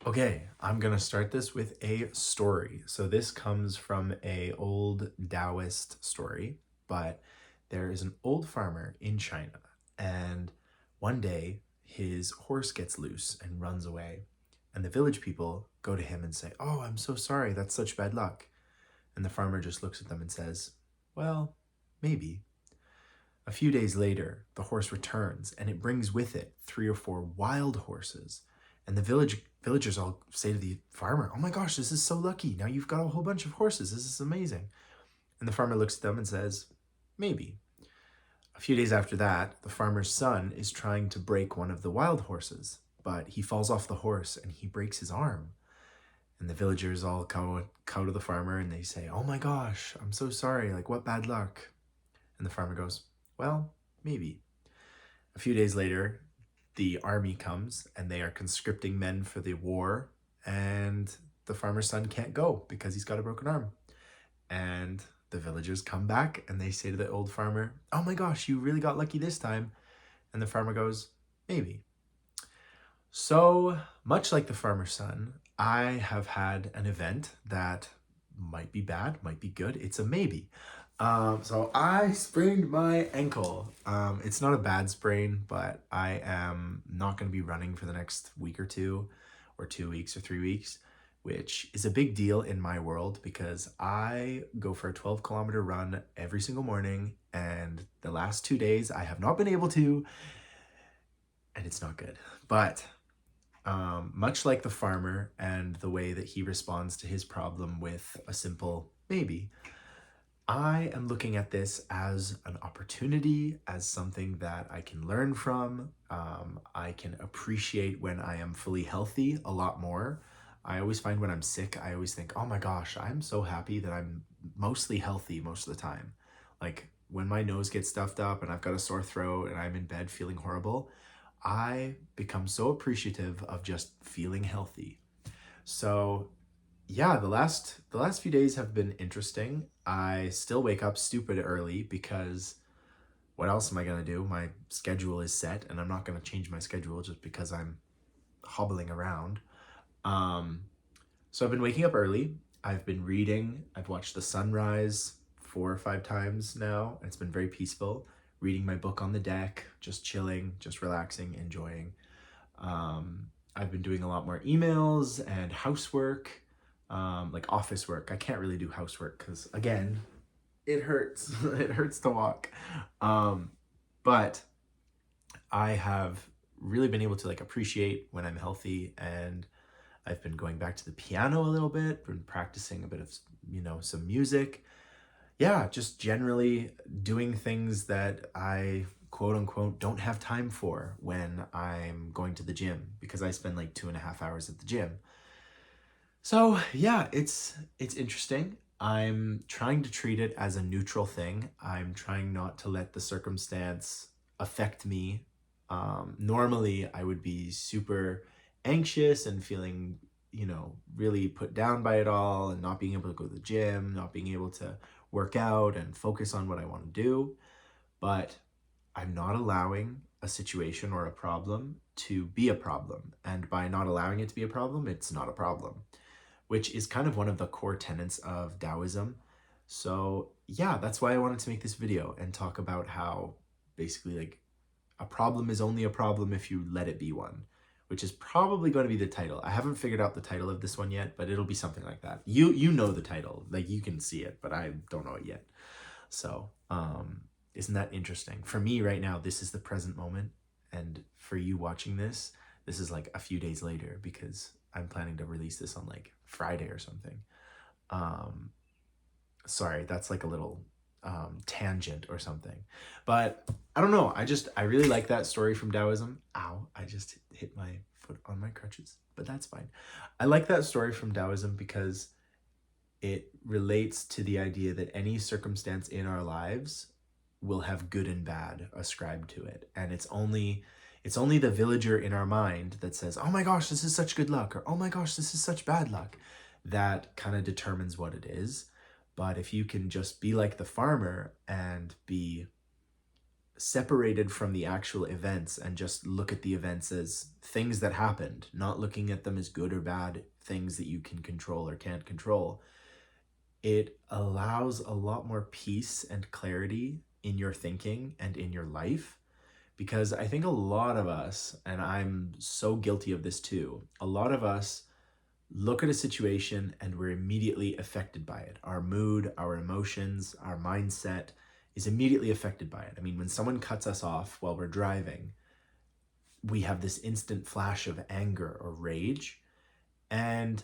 Okay, I'm gonna start this with a story. So this comes from a old Taoist story, but there is an old farmer in China, and one day his horse gets loose and runs away, and the village people go to him and say, "Oh, I'm so sorry. That's such bad luck." And the farmer just looks at them and says, "Well, maybe." A few days later, the horse returns and it brings with it three or four wild horses. And the villagers all say to the farmer, "Oh my gosh, this is so lucky. Now you've got a whole bunch of horses. This is amazing." And the farmer looks at them and says, "Maybe." A few days after that, the farmer's son is trying to break one of the wild horses, but he falls off the horse and he breaks his arm. And the villagers all cow to the farmer and they say, "Oh my gosh, I'm so sorry. Like, what bad luck." And the farmer goes, "Well, maybe." A few days later, the army comes and they are conscripting men for the war, and the farmer's son can't go because he's got a broken arm. And the villagers come back and they say to the old farmer, "Oh my gosh, you really got lucky this time." And the farmer goes, "Maybe." So, much like the farmer's son, I have had an event that might be bad, might be good. It's a maybe. So I sprained my ankle. It's not a bad sprain, but I am not going to be running for the next week or 2 weeks or 3 weeks, which is a big deal in my world because I go for a 12-kilometer run every single morning, and the last 2 days I have not been able to, and it's not good. But much like the farmer and the way that he responds to his problem with a simple maybe, I am looking at this as an opportunity, as something that I can learn from. I can appreciate when I am fully healthy a lot more. I always find when I'm sick, I always think, "Oh my gosh, I'm so happy that I'm mostly healthy most of the time." Like when my nose gets stuffed up and I've got a sore throat and I'm in bed feeling horrible, I become so appreciative of just feeling healthy. So yeah, the last few days have been interesting. I still wake up stupid early because what else am I gonna do? My schedule is set, and I'm not gonna change my schedule just because I'm hobbling around. Um, so I've been waking up early. I've been reading. I've watched the sunrise 4 or 5 times now. It's been very peaceful. Reading my book on the deck, just chilling, just relaxing, enjoying. I've been doing a lot more emails and housework, like office work. I can't really do housework because, again, it hurts. It hurts to walk. Um, but I have really been able to like appreciate when I'm healthy, and I've been going back to the piano a little bit, been practicing a bit of, some music. Yeah, just generally doing things that I quote unquote don't have time for when I'm going to the gym because I spend like 2.5 hours at the gym. So yeah, it's interesting. I'm trying to treat it as a neutral thing. I'm trying not to let the circumstance affect me. Normally, I would be super anxious and feeling, really put down by it all, and not being able to go to the gym, not being able to work out and focus on what I want to do. But I'm not allowing a situation or a problem to be a problem. And by not allowing it to be a problem, it's not a problem, which is kind of one of the core tenets of Taoism. So, yeah, that's why I wanted to make this video and talk about how basically like a problem is only a problem if you let it be one, which is probably going to be the title. I haven't figured out the title of this one yet, but it'll be something like that. You know the title, like you can see it, but I don't know it yet. So, isn't that interesting? For me right now, this is the present moment, and for you watching this, this is like a few days later because I'm planning to release this on like Friday or something. Um, Sorry, that's like a little tangent or something. But I don't know. I really like that story from Taoism. Ow, I just hit my foot on my crutches, but that's fine. I like that story from Taoism because it relates to the idea that any circumstance in our lives will have good and bad ascribed to it. And it's only the villager in our mind that says, "Oh my gosh, this is such good luck," or "Oh my gosh, this is such bad luck," that kind of determines what it is. But if you can just be like the farmer and be separated from the actual events and just look at the events as things that happened, not looking at them as good or bad things that you can control or can't control, it allows a lot more peace and clarity in your thinking and in your life. Because I think a lot of us, and I'm so guilty of this too, a lot of us look at a situation and we're immediately affected by it. Our mood, our emotions, our mindset is immediately affected by it. I mean, when someone cuts us off while we're driving, we have this instant flash of anger or rage. And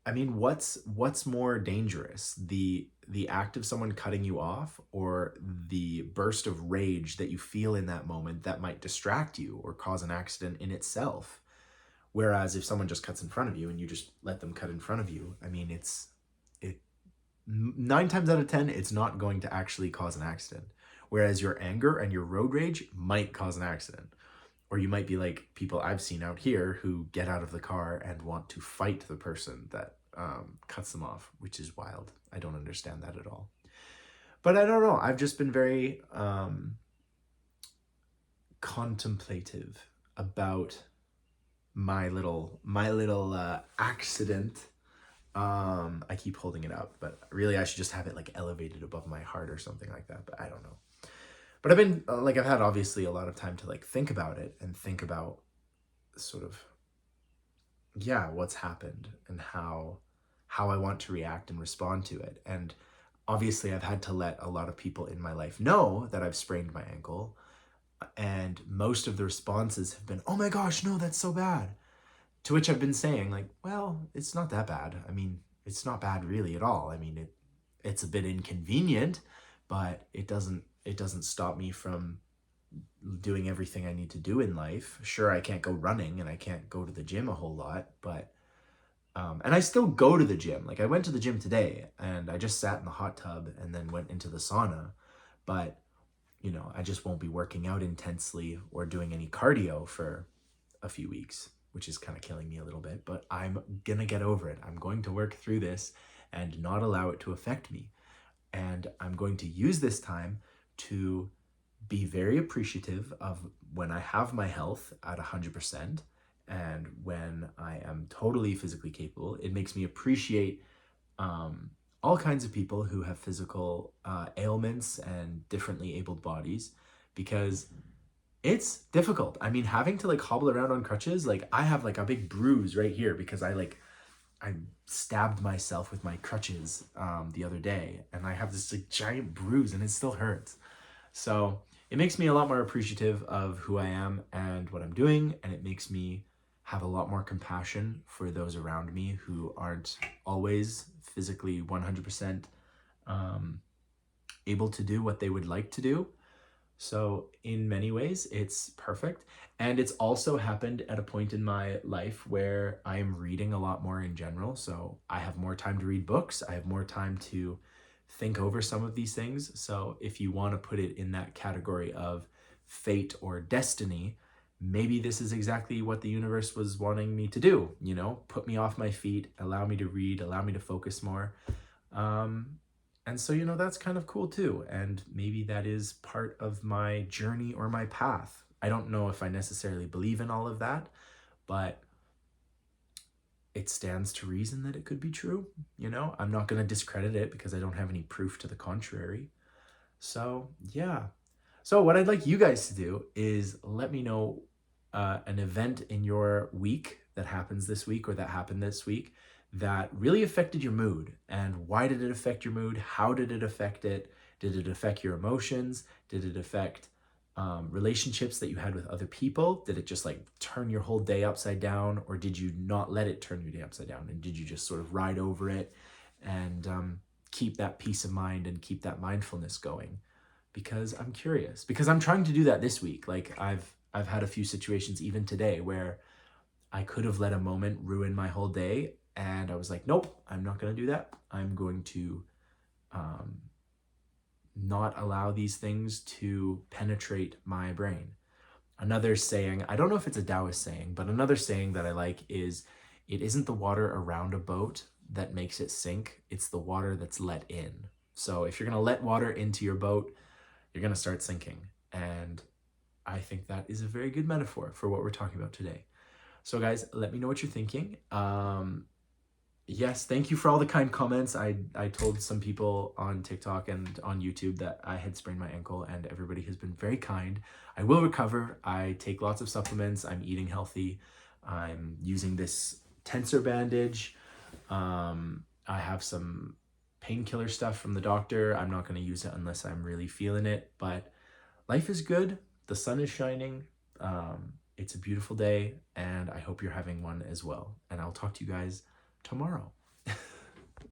I mean, what's more dangerous? The act of someone cutting you off, or the burst of rage that you feel in that moment that might distract you or cause an accident in itself? Whereas if someone just cuts in front of you and you just let them cut in front of you, I mean, it 9 times out of 10, it's not going to actually cause an accident. Whereas your anger and your road rage might cause an accident. Or you might be like people I've seen out here who get out of the car and want to fight the person that cuts them off, which is wild. I don't understand that at all. But I don't know. I've just been very contemplative about my little accident. I keep holding it up, but really I should just have it like elevated above my heart or something like that. But I don't know. But I've been I've had obviously a lot of time to like think about it and think about sort of, yeah, what's happened and how I want to react and respond to it. And obviously I've had to let a lot of people in my life know that I've sprained my ankle, and most of the responses have been, "Oh my gosh, no, that's so bad." To which I've been saying like, "Well, it's not that bad. I mean, it's not bad really at all. I mean, it's a bit inconvenient, but it doesn't stop me from doing everything I need to do in life. Sure, I can't go running and I can't go to the gym a whole lot, but and I still go to the gym. Like I went to the gym today and I just sat in the hot tub and then went into the sauna, but I just won't be working out intensely or doing any cardio for a few weeks, which is kind of killing me a little bit, but I'm gonna get over it. I'm going to work through this and not allow it to affect me. And I'm going to use this time to be very appreciative of when I have my health at 100% and when I am totally physically capable. It makes me appreciate all kinds of people who have physical ailments and differently abled bodies, because it's difficult. I mean, having to like hobble around on crutches, like I have like a big bruise right here because I stabbed myself with my crutches the other day, and I have this like giant bruise and it still hurts. So it makes me a lot more appreciative of who I am and what I'm doing, and it makes me have a lot more compassion for those around me who aren't always physically 100% able to do what they would like to do. So in many ways, it's perfect. And it's also happened at a point in my life where I am reading a lot more in general. So I have more time to read books. I have more time to think over some of these things. So if you want to put it in that category of fate or destiny, maybe this is exactly what the universe was wanting me to do, put me off my feet, allow me to read, allow me to focus more. And so, that's kind of cool too. And maybe that is part of my journey or my path. I don't know if I necessarily believe in all of that, but it stands to reason that it could be true. I'm not going to discredit it because I don't have any proof to the contrary. So, yeah. So what I'd like you guys to do is let me know an event in your week that happens this week or that happened this week that really affected your mood. And why did it affect your mood? How did it affect it? Did it affect your emotions? Did it affect relationships that you had with other people? Did it just like turn your whole day upside down? Or did you not let it turn your day upside down? And did you just sort of ride over it and keep that peace of mind and keep that mindfulness going? Because I'm curious, because I'm trying to do that this week. Like I've had a few situations even today where I could have let a moment ruin my whole day, and I was like, nope, I'm not going to do that. I'm going to not allow these things to penetrate my brain. Another saying, I don't know if it's a Taoist saying, but another saying that I like is, it isn't the water around a boat that makes it sink, it's the water that's let in. So if you're going to let water into your boat, you're going to start sinking. And I think that is a very good metaphor for what we're talking about today. So guys, let me know what you're thinking. Yes, thank you for all the kind comments. I told some people on TikTok and on YouTube that I had sprained my ankle, and everybody has been very kind. I will recover. I take lots of supplements. I'm eating healthy. I'm using this tensor bandage. I have some painkiller stuff from the doctor. I'm not going to use it unless I'm really feeling it, but life is good. The sun is shining. It's a beautiful day, and I hope you're having one as well. And I'll talk to you guys tomorrow.